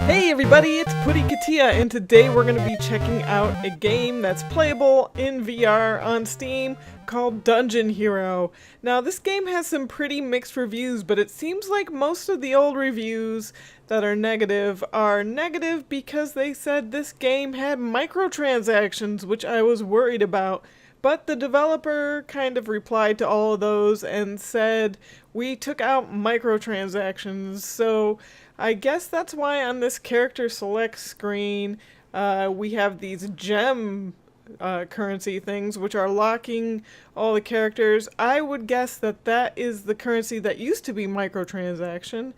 Hey everybody, it's Puddy Kitia, and today we're going to be checking out a game that's playable in VR on Steam called Dungeon Hero. Now this game has some pretty mixed reviews, but it seems like most of the old reviews that are negative because they said this game had microtransactions, which I was worried about. But the developer kind of replied to all of those and said, we took out microtransactions, so I guess that's why on this character select screen we have these gem currency things which are locking all the characters. I would guess that that is the currency that used to be microtransaction.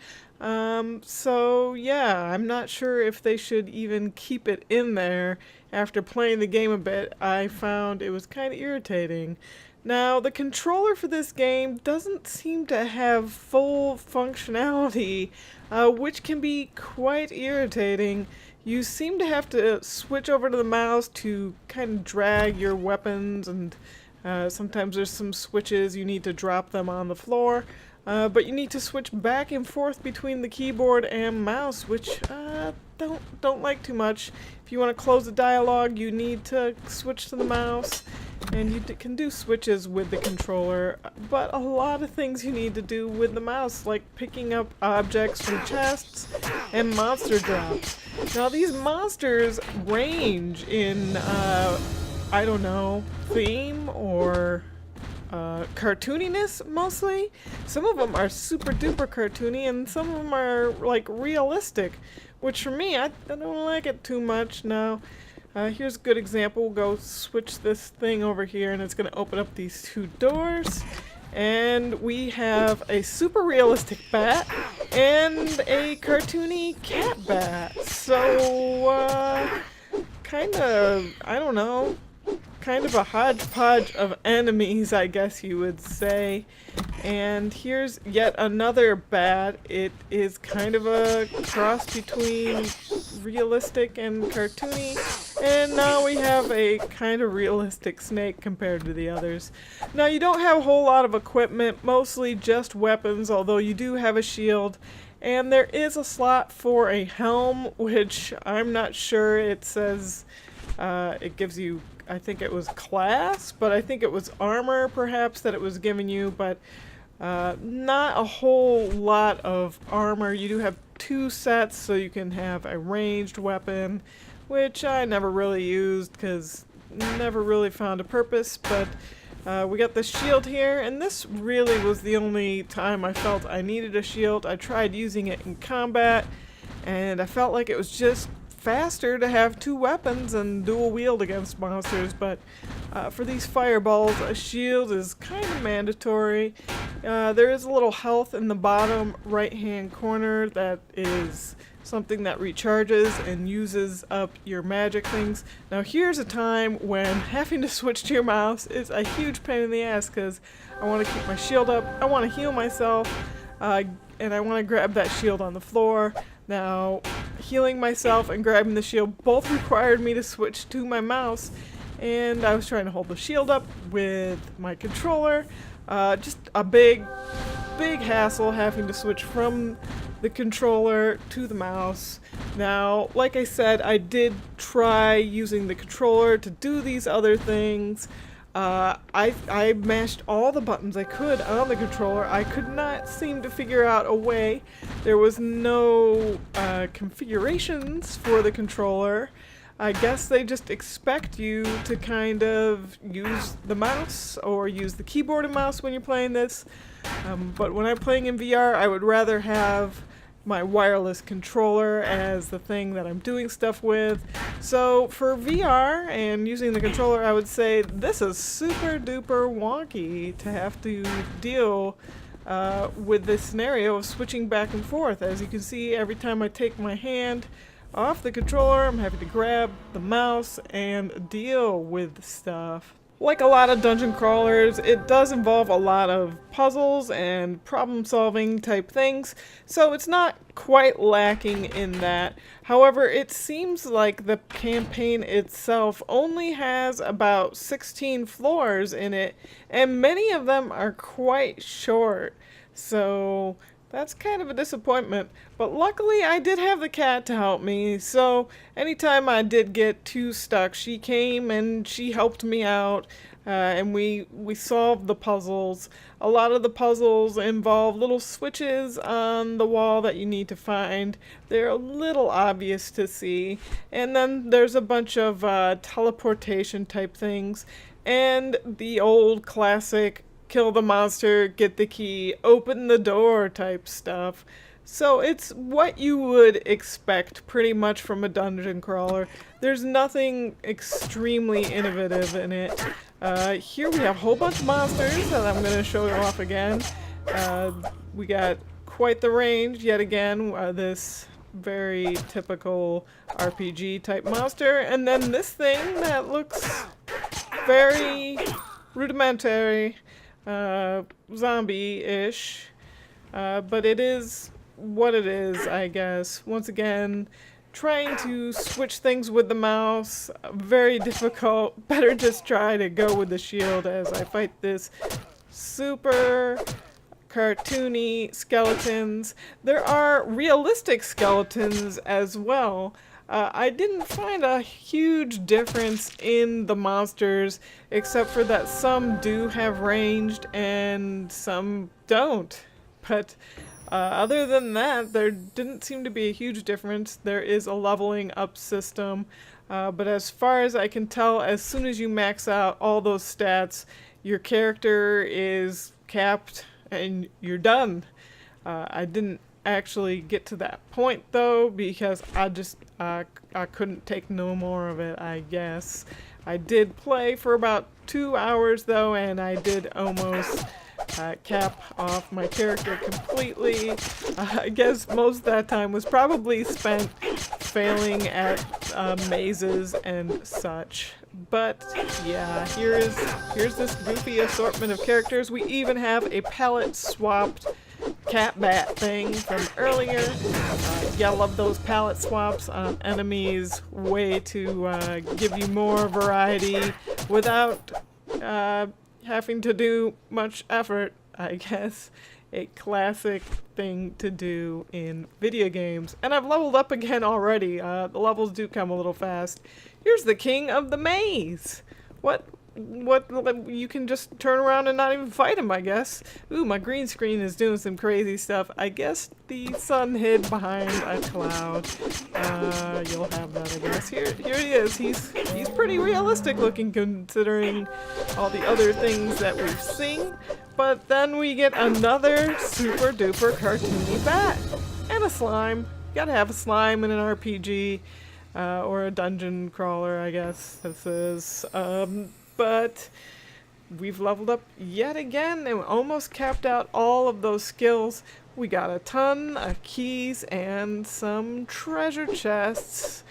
So yeah, I'm not sure if they should even keep it in there. After playing the game a bit, I found it was kind of irritating. Now, the controller for this game doesn't seem to have full functionality, which can be quite irritating. You seem to have to switch over to the mouse to kind of drag your weapons, and sometimes there's some switches, you need to drop them on the floor. But you need to switch back and forth between the keyboard and mouse, which don't like too much. If you want to close the dialogue, you need to switch to the mouse, and you can do switches with the controller, but a lot of things you need to do with the mouse, like picking up objects from chests and monster drops. Now these monsters range in, I don't know, theme or cartooniness mostly. Some of them are super duper cartoony and some of them are like realistic, which for me, I don't like it too much. Now here's a good example. We'll go switch this thing over here and it's going to open up these two doors, and we have a super realistic bat and a cartoony cat bat. So kind of, I don't know, kind of a hodgepodge of enemies, I guess you would say. And here's yet another bat. It is kind of a cross between realistic and cartoony. And now we have a kind of realistic snake compared to the others. Now you don't have a whole lot of equipment, mostly just weapons, although you do have a shield. And there is a slot for a helm, which I'm not sure. It says it gives you, I think it was class, but I think it was armor perhaps that it was giving you, but not a whole lot of armor. You do have two sets, so you can have a ranged weapon, which I never really used because never really found a purpose, but we got the shield here, and this really was the only time I felt I needed a shield. I tried using it in combat, and I felt like it was just faster to have two weapons and dual wield against monsters, but for these fireballs, a shield is kind of mandatory. There is a little health in the bottom right hand corner that is something that recharges and uses up your magic things. Now here's a time when having to switch to your mouse is a huge pain in the ass because I want to keep my shield up, I want to heal myself, and I want to grab that shield on the floor. Now, healing myself and grabbing the shield both required me to switch to my mouse, and I was trying to hold the shield up with my controller. Just a big hassle having to switch from the controller to the mouse. Now, like I said, I did try using the controller to do these other things. I mashed all the buttons I could on the controller. I could not seem to figure out a way. There was no configurations for the controller. I guess they just expect you to kind of use the mouse or use the keyboard and mouse when you're playing this. But when I'm playing in VR, I would rather have my wireless controller as the thing that I'm doing stuff with. So for VR and using the controller, I would say this is super duper wonky to have to deal with this scenario of switching back and forth. As you can see, every time I take my hand off the controller, I'm having to grab the mouse and deal with stuff. Like a lot of dungeon crawlers, it does involve a lot of puzzles and problem-solving type things, so it's not quite lacking in that. However, it seems like the campaign itself only has about 16 floors in it, and many of them are quite short. So That's kind of a disappointment, but luckily I did have the cat to help me, so anytime I did get too stuck, she came and she helped me out, and we solved the puzzles. A lot of the puzzles involve little switches on the wall that you need to find. They're a little obvious to see, and then there's a bunch of teleportation type things, and the old classic kill the monster, get the key, open the door type stuff. So it's what you would expect pretty much from a dungeon crawler. There's nothing extremely innovative in it. Here we have a whole bunch of monsters that I'm going to show you off again. We got quite the range yet again, this very typical RPG type monster. And then this thing that looks very rudimentary. Zombie-ish, but it is what it is, I guess. Once again, trying to switch things with the mouse, very difficult. Better just try to go with the shield as I fight this super cartoony skeletons. There are realistic skeletons as well. I didn't find a huge difference in the monsters, except for that some do have ranged and some don't. But other than that, there didn't seem to be a huge difference. There is a leveling up system, but as far as I can tell, as soon as you max out all those stats, your character is capped and you're done. I didn't actually get to that point though, because I couldn't take no more of it, I guess. I did play for about 2 hours though, and I did almost cap off my character completely. I guess most of that time was probably spent failing at mazes and such. But yeah, here's this goofy assortment of characters. We even have a palette swapped cat bat thing from earlier. Yeah, I love those palette swaps on enemies. Way to give you more variety without having to do much effort, I guess. A classic thing to do in video games. And I've leveled up again already. The levels do come a little fast. Here's the king of the maze. What, you can just turn around and not even fight him, I guess. Ooh, my green screen is doing some crazy stuff. I guess the sun hid behind a cloud. You'll have that, I guess. Here he is. He's pretty realistic looking considering all the other things that we've seen. But then we get another super duper cartoony bat. And a slime. Gotta have a slime in an RPG. Or a dungeon crawler, I guess this is. But we've leveled up yet again and almost capped out all of those skills. We got a ton of keys and some treasure chests.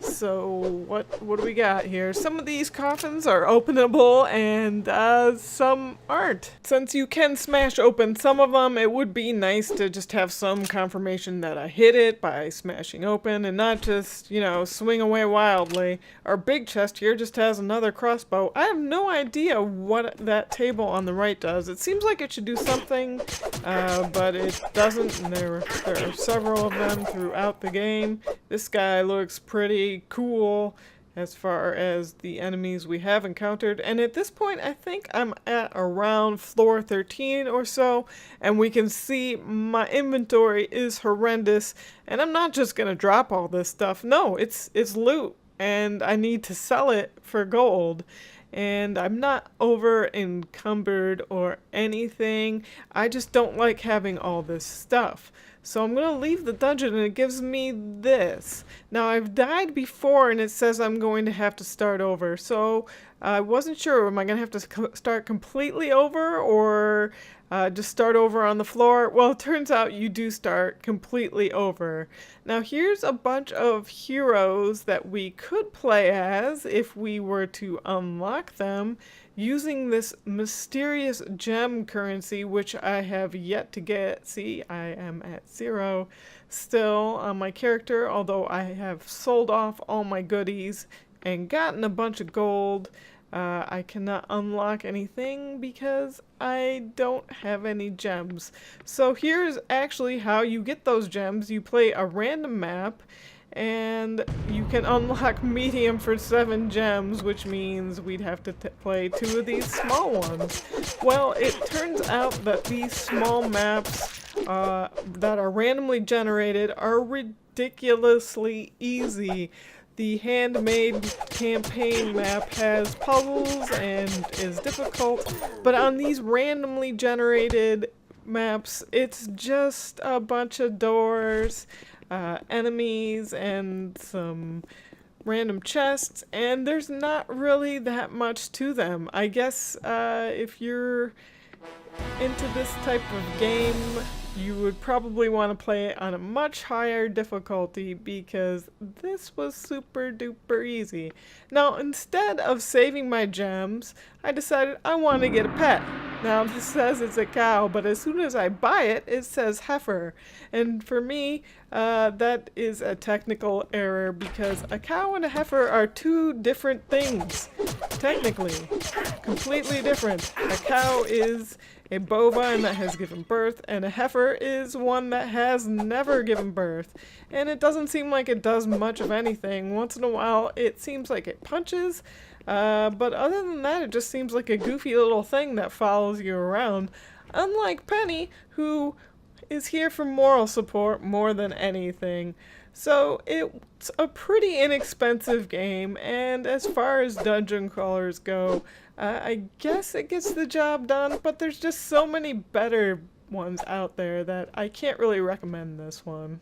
So what do we got here? Some of these coffins are openable and some aren't. Since you can smash open some of them, it would be nice to just have some confirmation that I hit it by smashing open and not just, you know, swing away wildly. Our big chest here just has another crossbow. I have no idea what that table on the right does. It seems like it should do something, but it doesn't, and there are several of them throughout the game. This guy looks pretty cool as far as the enemies we have encountered, and at this point I think I'm at around floor 13 or so, and we can see my inventory is horrendous, and I'm not just gonna drop all this stuff. No, it's loot, and I need to sell it for gold. And I'm not over encumbered or anything. I just don't like having all this stuff. So I'm going to leave the dungeon and it gives me this. Now I've died before and it says I'm going to have to start over. So I wasn't sure, am I going to have to start completely over or just start over on the floor? Well, it turns out you do start completely over. Now here's a bunch of heroes that we could play as if we were to unlock them using this mysterious gem currency, which I have yet to get. See, I am at 0 still on my character, although I have sold off all my goodies and gotten a bunch of gold. I cannot unlock anything because I don't have any gems. So here's actually how you get those gems. You play a random map and you can unlock medium for 7 gems, which means we'd have to play 2 of these small ones. Well, it turns out that these small maps that are randomly generated are ridiculously easy. The handmade campaign map has puzzles and is difficult, but on these randomly generated maps, it's just a bunch of doors, enemies, and some random chests, and there's not really that much to them. I guess if you're into this type of game, you would probably want to play it on a much higher difficulty because this was super duper easy. Now, instead of saving my gems, I decided I want to get a pet. Now, this says it's a cow, but as soon as I buy it, it says heifer. And for me, that is a technical error because a cow and a heifer are 2 different things. Technically, completely different. A cow is a bovine that has given birth, and a heifer is one that has never given birth. And it doesn't seem like it does much of anything. Once in a while, it seems like it punches, but other than that, it just seems like a goofy little thing that follows you around. Unlike Penny, who is here for moral support more than anything. So it's a pretty inexpensive game, and as far as dungeon crawlers go, I guess it gets the job done, but there's just so many better ones out there that I can't really recommend this one.